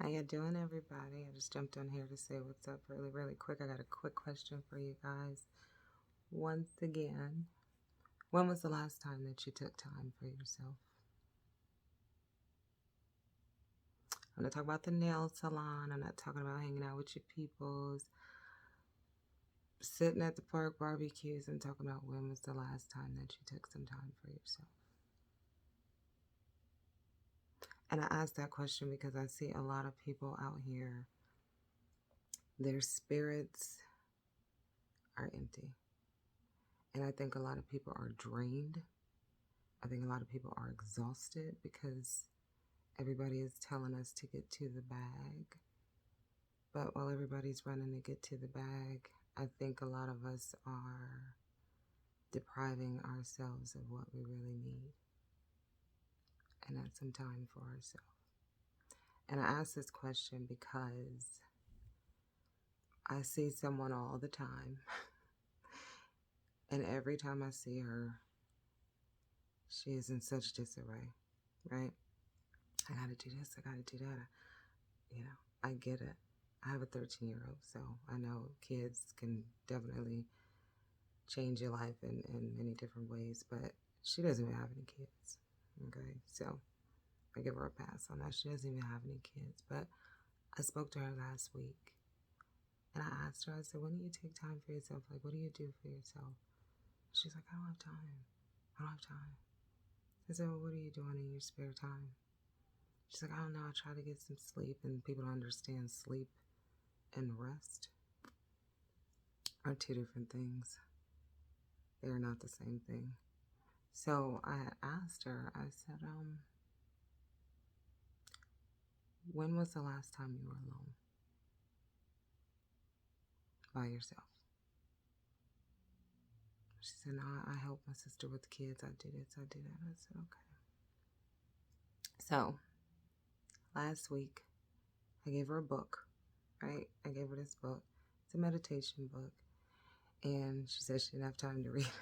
How you doing, everybody? I just jumped on here to say what's up really, really quick. I got a quick question for you guys. Once again, when was the last time that you took time for yourself? I'm not talking about the nail salon. I'm not talking about hanging out with your peoples, sitting at the park barbecues. I'm talking about when was the last time that you took some time for yourself? And I ask that question because I see a lot of people out here, their spirits are empty. And I think a lot of people are drained. I think a lot of people are exhausted because everybody is telling us to get to the bag. But while everybody's running to get to the bag, I think a lot of us are depriving ourselves of what we really need. And that's some time for ourselves. And I ask this question because I see someone all the time. And every time I see her, she is in such disarray, right? I gotta do this, I gotta do that. I get it. I have a 13-year-old, so I know kids can definitely change your life in many different ways, but she doesn't even have any kids, okay? So I give her a pass on that. She doesn't even have any kids, but I spoke to her last week, and I asked her, I said, when do you take time for yourself? Like, what do you do for yourself? She's like, I don't have time. I don't have time. I said, well, what are you doing in your spare time? She's like, I don't know. I try to get some sleep, and people don't understand sleep and rest are two different things. They're not the same thing. So I asked her, I said, when was the last time you were alone by yourself? She said, no, I help my sister with the kids. I do this, I do that. I said, okay. So last week, I gave her a book, right? I gave her this book. It's a meditation book. And she said she didn't have time to read it.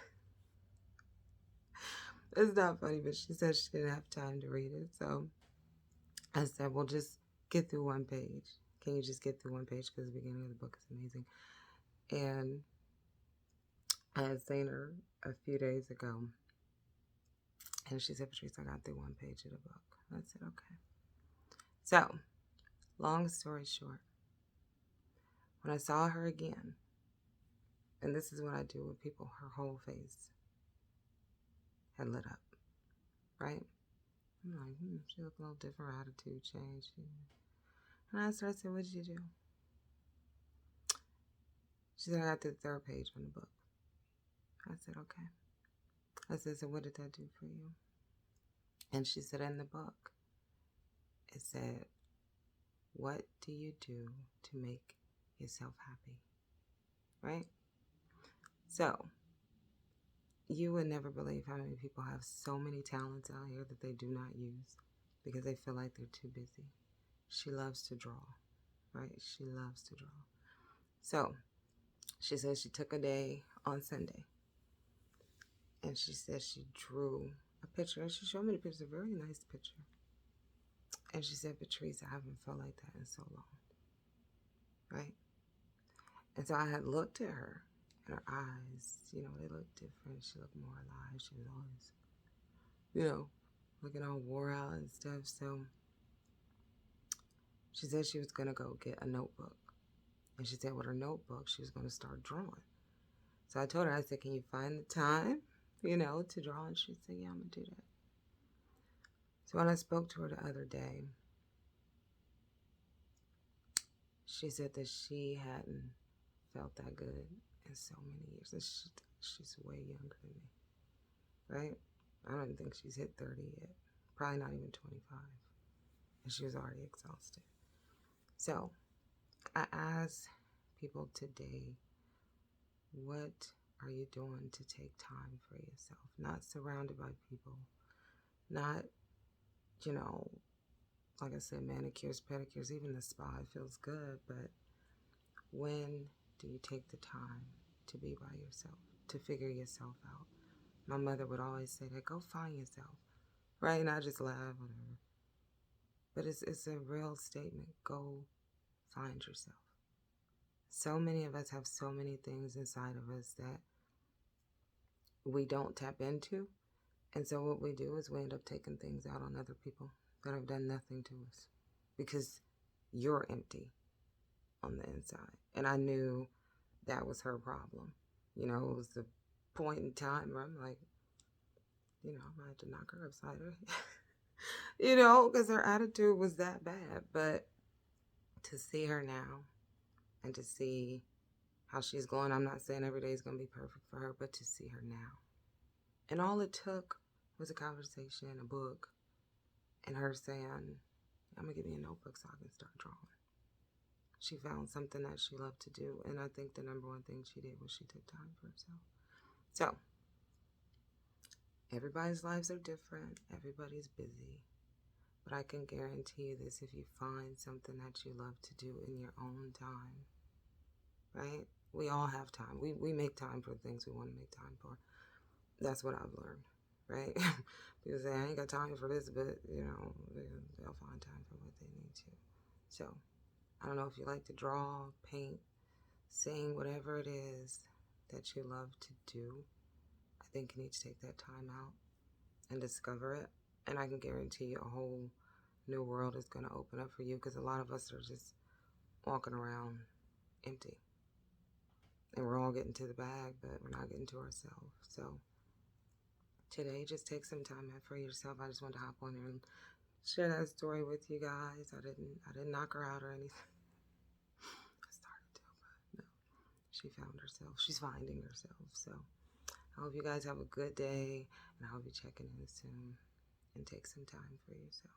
It's not funny, but she said she didn't have time to read it. So I said, well, just get through one page. Can you just get through one page? Because the beginning of the book is amazing. And I had seen her a few days ago. And she said, Patrice, I got through one page of the book. I said, okay. So, long story short, when I saw her again, and this is what I do with people, her whole face had lit up, right? I'm like, she looked a little different, her attitude changed. And I asked her, I said, what did you do? She said, I got to the third page on the book. I said, okay. I said, so what did that do for you? And she said, in the book, it said, what do you do to make yourself happy? Right? So, you would never believe how many people have so many talents out here that they do not use because they feel like they're too busy. She loves to draw, right? She loves to draw. So, she says she took a day on Sunday and she said she drew a picture, and she showed me the picture, a very nice picture. And she said, Patrice, I haven't felt like that in so long, right? And so I had looked at her, and her eyes, they looked different. She looked more alive. She was always, looking all wore out and stuff. So she said she was going to go get a notebook. And she said with her notebook, she was going to start drawing. So I told her, I said, can you find the time, to draw? And she said, yeah, I'm going to do that. So when I spoke to her the other day, she said that she hadn't felt that good in so many years. And she's way younger than me, right? I don't think she's hit 30 yet. Probably not even 25. And she was already exhausted. So I asked people today, what are you doing to take time for yourself? Not surrounded by people. Not, like I said, manicures, pedicures, even the spa, it feels good. But when do you take the time to be by yourself, to figure yourself out? My mother would always say that, go find yourself, right? And I just laugh, whatever. But it's a real statement. Go find yourself. So many of us have so many things inside of us that we don't tap into. And so what we do is we end up taking things out on other people that have done nothing to us because you're empty on the inside. And I knew that was her problem. You know, it was the point in time where I'm like, you know, I might have to knock her upside her head. You know, because her attitude was that bad. But to see her now and to see how she's going, I'm not saying every day is going to be perfect for her, but to see her now. And all it took was a conversation, a book, and her saying, I'm going to give you a notebook so I can start drawing. She found something that she loved to do, and I think the number one thing she did was she took time for herself. So, everybody's lives are different. Everybody's busy. But I can guarantee you this, if you find something that you love to do in your own time, right? We all have time. We make time for things we want to make time for. That's what I've learned, right? People say, I ain't got time for this, but, you know, they'll find time for what they need to. So, I don't know if you like to draw, paint, sing, whatever it is that you love to do. I think you need to take that time out and discover it. And I can guarantee you a whole new world is going to open up for you, because a lot of us are just walking around empty. And we're all getting to the bag, but we're not getting to ourselves. So today, just take some time out for yourself. I just wanted to hop on here and share that story with you guys. I didn't knock her out or anything. I started to, but no. She found herself. She's finding herself. So I hope you guys have a good day, and I hope you check in soon and take some time for yourself.